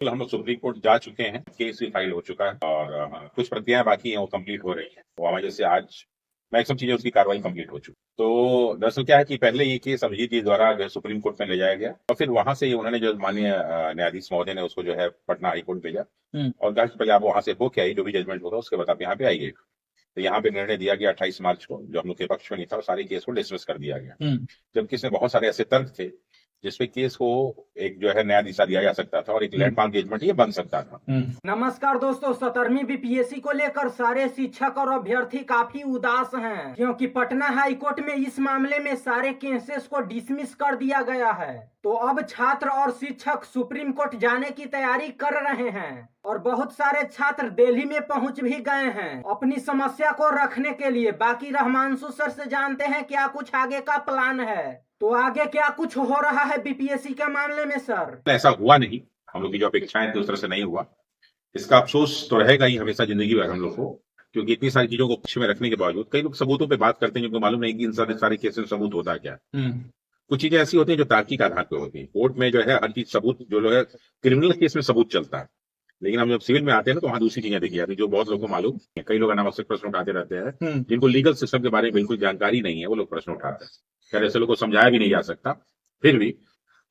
हम लोग supreme court जा चुके हैं, केस भी फाइल हो चुका है और कुछ प्रक्रियाएं बाकी हैं, वो कंप्लीट हो रही हैं। वो हमारी जैसे आज मैक्सिमम चीजें उसकी कार्रवाई कंप्लीट हो चुकी। तो दरअसल क्या है कि पहले ये केस अभिजीत जी द्वारा जो है सुप्रीम कोर्ट में ले जाया गया और फिर वहां से उन्होंने जो माननीय न्यायाधीश महोदय ने उसको जो है पटना हाई कोर्ट भेजा और कहा कि पहले आप वहां से होके आइए, जो भी जजमेंट होगा उसके बाद आप यहाँ पे आइए। तो यहाँ पे निर्णय दिया गया 28 मार्च को, जो हम लोग के पक्ष में नहीं था, और सारे केस को डिसमिस कर दिया गया। जबकि इसमें बहुत सारे ऐसे तर्क थे जिसपे केस को एक जो है नया दिशा दिया जा सकता था और एक लैंडमार्क जजमेंट ये बन सकता था। नमस्कार दोस्तों, 17वीं बीपीएससी को लेकर सारे शिक्षक और अभ्यर्थी काफी उदास हैं, क्योंकि पटना हाई कोर्ट में इस मामले में सारे केसेस को डिसमिस कर दिया गया है। तो अब छात्र और शिक्षक सुप्रीम कोर्ट जाने की तैयारी कर रहे हैं और बहुत सारे छात्र दिल्ली में पहुंच भी गए हैं अपनी समस्या को रखने के लिए। बाकी रहमांशु सर से जानते हैं क्या कुछ आगे का प्लान है। तो आगे क्या कुछ हो रहा है बीपीएससी के मामले में सर? ऐसा हुआ नहीं, हम लोग की जो अपेक्षाएं थी उस तरह से नहीं हुआ। इसका अफसोस तो रहेगा ही हमेशा जिंदगी भर हम लोग को, क्योंकि इतनी सारी चीजों को पक्ष में रखने के बावजूद कई लोग सबूतों पे बात करते हैं जिनको मालूम नहीं कि इन सारे केस में सबूत होता क्या। कुछ चीजें ऐसी होती हैं जो तार्किक आधार पर होती है। कोर्ट में जो है हर चीज सबूत जो है क्रिमिनल केस में सबूत चलता है, लेकिन हम जब सिविल में आते हैं ना तो वहां दूसरी चीजें देखी जाती है जो बहुत लोगों को मालूम है। कई लोग अनावश्यक प्रश्न उठाते रहते हैं, जिनको लीगल सिस्टम के बारे में बिल्कुल जानकारी नहीं है, वो लोग प्रश्न उठाते हैं। खैर ऐसे लोगों को समझाया भी नहीं जा सकता। फिर भी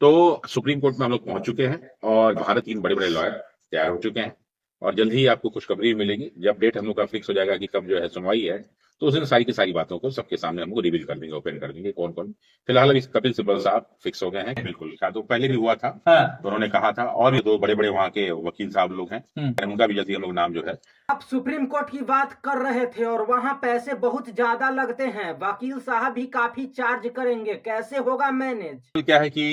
तो सुप्रीम कोर्ट में हम लोग पहुंच चुके हैं और भारत 3 बड़े बड़े लॉयर तैयार हो चुके हैं और जल्द ही आपको खुशखबरी मिलेगी। जब डेट हम लोग का फिक्स हो जाएगा कि कब जो है सुनवाई है, तो उस दिन सारी की सारी बातों को सबके सामने हमको रिवील कर देंगे, ओपन कर देंगे कौन कौन। फिलहाल अभी कपिल सिब्बल साहब फिक्स हो गए हैं। बिल्कुल, तो पहले भी हुआ था। तो उन्होंने कहा था, और भी 2 बड़े बड़े वहाँ के वकील साहब लोग हैं, उनका भी जल्दी हम लोग नाम जो है। आप सुप्रीम कोर्ट की बात कर रहे थे और वहाँ पैसे बहुत ज्यादा लगते हैं, वकील साहब भी काफी चार्ज करेंगे, कैसे होगा मैनेज? तो क्या है कि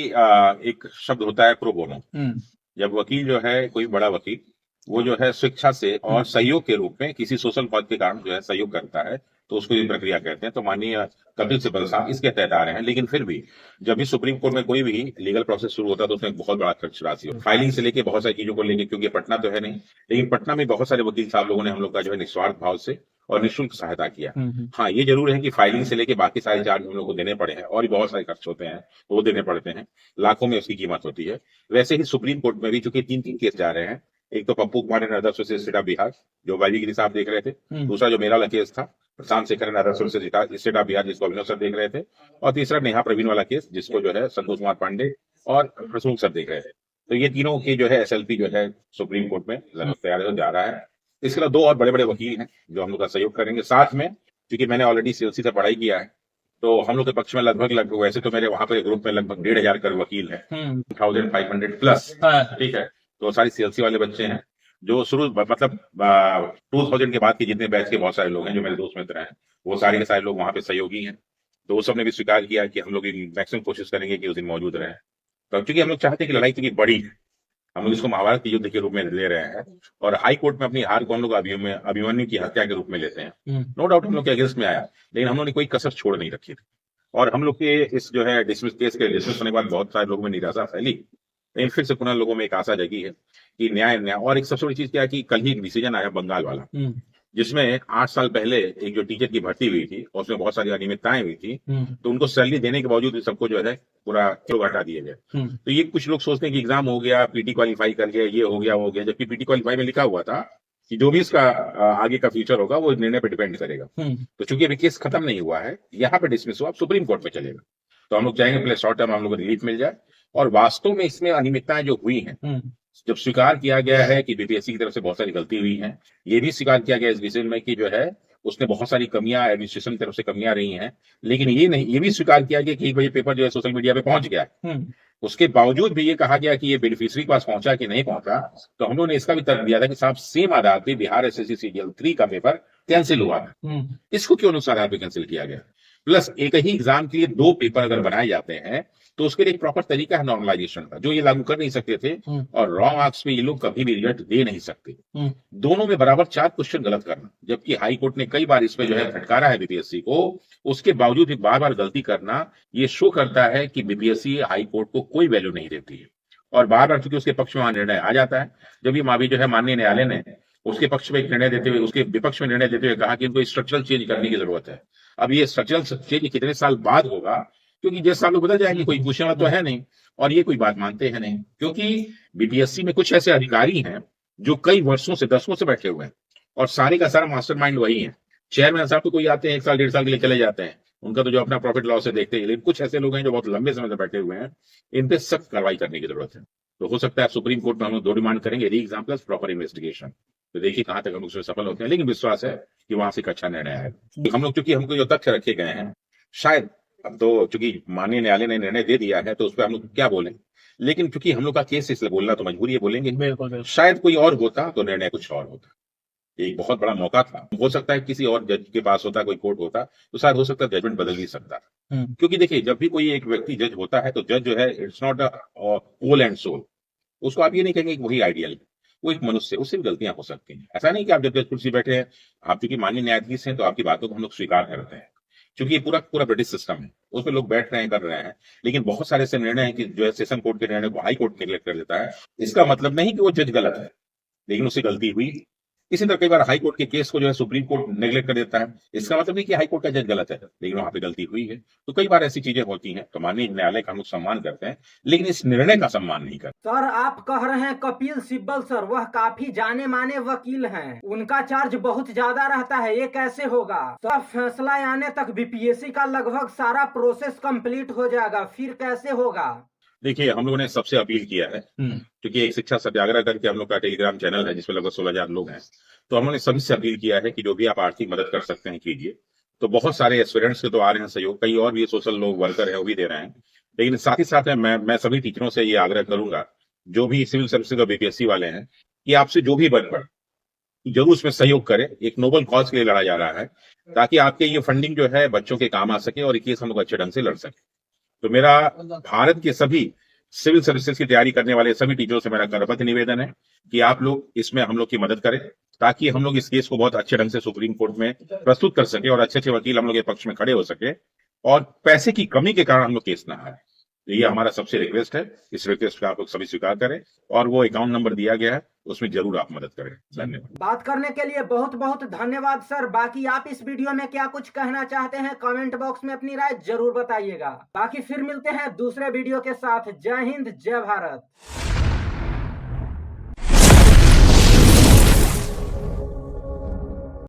एक शब्द होता है प्रो बोनो। जब वकील जो है, कोई बड़ा वकील, वो जो है स्वेच्छा से और सहयोग के रूप में किसी सोशल कॉज के कारण जो है सहयोग करता है, तो उसको ये प्रक्रिया कहते हैं। तो माननीय कपिल सिब्बल साहब इसके तहत आ रहे हैं। लेकिन फिर भी जब भी सुप्रीम कोर्ट में कोई भी लीगल प्रोसेस शुरू होता है तो उसमें एक बहुत बड़ा खर्च राशि हो, फाइलिंग से लेके बहुत सारी चीजों को लेके, क्योंकि पटना तो है नहीं, लेकिन पटना में बहुत सारे वकील साहब लोगों ने हम लोग का जो है निस्वार्थ भाव से और निःशुल्क सहायता किया। हाँ, ये जरूर है कि फाइलिंग से लेके बाकी सारे चार्ज हम लोग को देने पड़े हैं और भी बहुत सारे खर्च होते हैं, वो देने पड़ते हैं, लाखों में उसकी कीमत होती है। वैसे ही सुप्रीम कोर्ट में भी चूंकि 3 केस जा रहे हैं, एक तो Pappu Kumar and others versus state of Bihar जो वाईवी गिरी साहब देख रहे थे, दूसरा जो मेरा वाला केस था Prashant Shekhar and others versus state of Bihar जिसको अभिनव सर देख रहे थे, और तीसरा नेहा प्रवीण वाला केस जिसको जो है संतोष कुमार पांडे और प्रसून सर देख रहे थे। तो ये तीनों के जो है एसएलपी जो है सुप्रीम कोर्ट में लगभग तैयार जा रहा है। इसके अलावा 2 और बड़े बड़े वकील हैं जो हम लोग का सहयोग करेंगे साथ में। क्योंकि मैंने ऑलरेडी सीएलसी से पढ़ाई किया है, तो हम लोग के पक्ष में लगभग वैसे तो मेरे वहां पर ग्रुप में लगभग 1,500 कर वकील है, 1500 प्लस, ठीक है। तो सारी सीएलसी वाले बच्चे हैं जो शुरू मतलब 2000 के बाद के जितने बैच के बहुत सारे लोग हैं जो मेरे दोस्त मित्र हैं, वो सारे के सारे लोग वहां पे सहयोगी हैं। तो उस सबने भी स्वीकार किया कि हम लोग मैक्सिमम कोशिश करेंगे कि उस दिन मौजूद रहे। तो क्योंकि हम लोग चाहते हैं कि लड़ाई क्योंकि बड़ी है, हम लोग इसको महाभारत के युद्ध के रूप में ले रहे हैं और हाई कोर्ट में अपनी हार को हम लोग अभिमन्यु की हत्या के रूप में लेते हैं। नो डाउट हम लोग के अगेंस्ट में आया, लेकिन हम लोग ने कोई कसर छोड़ नहीं रखी थी। और हम लोग के इस जो है डिसमिस केस के डिसमिस होने के बाद बहुत सारे लोगों में निराशा फैली, लेकिन फिर से पुनः लोगों में एक आशा जगी है कि न्याय। और एक सबसे बड़ी चीज क्या है कि कल ही एक डिसीजन आया बंगाल वाला, जिसमें 8 साल पहले एक जो टीचर की भर्ती हुई थी और उसमें बहुत सारी अनियमितताएं हुई थी, तो उनको सैलरी देने के बावजूद सबको जो है पूरा हटा दिए गए। तो ये कुछ लोग सोचते हैं कि एग्जाम हो गया, पीटी क्वालिफाई कर गया, ये हो गया वो हो गया, जबकि पीटी क्वालिफाई में लिखा हुआ था कि जो भी इसका आगे का फ्यूचर होगा वो निर्णय पर डिपेंड करेगा। तो चूंकि अभी केस खत्म नहीं हुआ है, यहाँ पे डिसमिस हुआ, सुप्रीम कोर्ट में चलेगा। तो हम लोग चाहेंगे पहले शॉर्ट टर्म हम लोग को रिलीफ मिल जाए और वास्तव में इसमें अनियमितताएं जो हुई हैं, जब स्वीकार किया गया है कि बीपीएससी की तरफ से बहुत सारी गलती हुई है, ये भी स्वीकार किया गया इस विषय में कि जो है उसने बहुत सारी कमियां, एडमिनिस्ट्रेशन की तरफ से कमियां रही हैं, लेकिन ये भी स्वीकार किया गया कि एक बजे पेपर जो है सोशल मीडिया पे पहुंच गया। उसके बावजूद भी ये कहा गया कि ये बेनिफिशियरी के पास पहुंचा कि नहीं पहुंचा। तो हम लोगों ने इसका भी तर्क दिया था कि साहब सेम आधार पे बिहार एसएससी सीजीएल 3 का पेपर कैंसिल हुआ था, इसको क्यों उस आधार पे कैंसिल किया गया? प्लस एक ही एग्जाम के लिए 2 पेपर अगर बनाए जाते हैं तो उसके लिए एक प्रॉपर तरीका है नॉर्मलाइजेशन का, जो ये लागू कर नहीं सकते थे। और रॉन्ग मार्क्स पे ये लोग कभी भी रिजल्ट दे नहीं सकते। दोनों में बराबर 4 क्वेश्चन गलत करना, जबकि हाई कोर्ट ने कई बार इस पे जो है फटकारा है बीपीएससी को, उसके बावजूद भी बार बार गलती करना ये शो करता है कि बीपीएससी हाई कोर्ट को कोई वैल्यू नहीं देती है। और बार बार चूंकि उसके पक्ष में वहां निर्णय आ जाता है, जब ये मावी जो है माननीय न्यायालय ने उसके पक्ष में एक निर्णय देते हुए, उसके विपक्ष में निर्णय देते हुए कहा कि इनको स्ट्रक्चरल चेंज करने की जरूरत है। अब ये स्ट्रक्चरल चेंज कितने साल बाद होगा क्योंकि जैसे साल लोग बदल जाएंगे, कोई पूछने वाला तो है नहीं, और ये कोई बात मानते हैं नहीं, क्योंकि बीपीएससी में कुछ ऐसे अधिकारी हैं जो कई वर्षों से, दशकों से बैठे हुए हैं, और सारे का सारा मास्टरमाइंड वही है। चेयरमैन साहब तो कोई आते हैं 1 साल 1.5 साल के लिए चले जाते हैं, उनका तो जो अपना प्रॉफिट लॉस से देखते हैं, लेकिन कुछ ऐसे लोग हैं जो बहुत लंबे समय से बैठे हुए हैं, इन पे सख्त कार्रवाई करने की जरूरत है। तो हो सकता है सुप्रीम कोर्ट में हम लोग 2 डिमांड करेंगे, री एग्जाम प्लस प्रॉपर इन्वेस्टिगेशन। तो देखिए कहां तक हम लोग उसमें सफल होते हैं, लेकिन विश्वास है कि वहां से एक अच्छा निर्णय आएगा। हम लोग चूंकि हमको जो तथ्य रखे गए हैं, शायद अब तो चूंकि माननीय न्यायालय ने निर्णय दे दिया है तो उस पर हम लोग क्या बोलें, लेकिन चूंकि हम लोग का केस इसलिए बोलना तो मजबूरी है, बोलेंगे। शायद कोई और होता तो निर्णय कुछ और होता। एक बहुत बड़ा मौका था, हो सकता है किसी और जज के पास होता, कोई कोर्ट होता तो शायद हो सकता है जजमेंट बदल भी सकता। क्योंकि देखिए जब भी कोई एक व्यक्ति जज होता है तो जज जो है it's not a whole and sole. उसको आप ये नहीं कहेंगे कि वही आइडियल है, वो एक मनुष्य, उससे भी गलतियां हो सकती हैं। ऐसा नहीं कि आप जब जज कुर्सी बैठे हैं, आप चूंकि माननीय न्यायाधीश हैं तो आपकी बातों को हम लोग स्वीकार करते हैं, क्योंकि ये पूरा पूरा ब्रिटिश सिस्टम है, उसमें लोग बैठ रहे हैं, कर रहे हैं। लेकिन बहुत सारे ऐसे निर्णय हैं कि जो है सेशन कोर्ट के निर्णय को हाई कोर्ट निगलेक्ट कर देता है। इसका मतलब नहीं कि वो जज गलत है, लेकिन उससे गलती हुई। इसी तरह कई बार हाई कोर्ट के केस को जो है सुप्रीम कोर्ट नेगलेक्ट कर देता है। इसका मतलब नहीं कि हाई कोर्ट का जज गलत है, लेकिन वहां पे गलती हुई है। तो कई बार ऐसी चीजें होती हैं, तो माननीय न्यायालय का हम लोग सम्मान करते हैं, लेकिन इस निर्णय का सम्मान नहीं करते। सर आप कह रहे हैं कपिल सिब्बल सर, वह काफी जाने माने वकील हैं, उनका चार्ज बहुत ज्यादा रहता है, ये कैसे होगा? सर फैसला आने तक बीपीएससी का लगभग सारा प्रोसेस कंप्लीट हो जाएगा, फिर कैसे होगा? देखिए हम लोगों ने सबसे अपील किया है, क्योंकि एक शिक्षा सत्याग्रह करके हम लोग का टेलीग्राम चैनल है जिसमें लगभग 16,000 लोग हैं। तो हमने सभी से अपील किया है कि जो भी आप आर्थिक मदद कर सकते हैं कीजिए। तो बहुत सारे एस्पिरेंट्स के तो आ रहे हैं सहयोग, कई और भी सोशल लोग वर्कर है वो भी दे रहे हैं। लेकिन साथ ही साथ मैं सभी टीचरों से ये आग्रह करूंगा, जो भी सिविल सर्विसेज और बीपीएससी वाले हैं, कि आपसे जो भी बन पड़े जरूर उसमें सहयोग करें। एक नोबल कॉज के लिए लड़ा जा रहा है, ताकि आपके ये फंडिंग जो है बच्चों के काम आ सके और ये केस हम लोग अच्छे ढंग से लड़ सके। तो मेरा भारत के सभी सिविल सर्विसेज की तैयारी करने वाले सभी टीचरों से मेरा करबद्ध निवेदन है कि आप लोग इसमें हम लोग की मदद करें, ताकि हम लोग इस केस को बहुत अच्छे ढंग से सुप्रीम कोर्ट में प्रस्तुत कर सके और अच्छे अच्छे वकील हम लोग के पक्ष में खड़े हो सके, और पैसे की कमी के कारण हम लोग केस ना हारे। तो ये हमारा सबसे रिक्वेस्ट है, इस रिक्वेस्ट का आप लोग सभी स्वीकार करें, और वो अकाउंट नंबर दिया गया है उसमें जरूर आप मदद करें। धन्यवाद। बात करने के लिए बहुत बहुत धन्यवाद सर। बाकी आप इस वीडियो में क्या कुछ कहना चाहते हैं कमेंट बॉक्स में अपनी राय जरूर बताइएगा। बाकी फिर मिलते हैं दूसरे वीडियो के साथ। जय हिंद, जय भारत।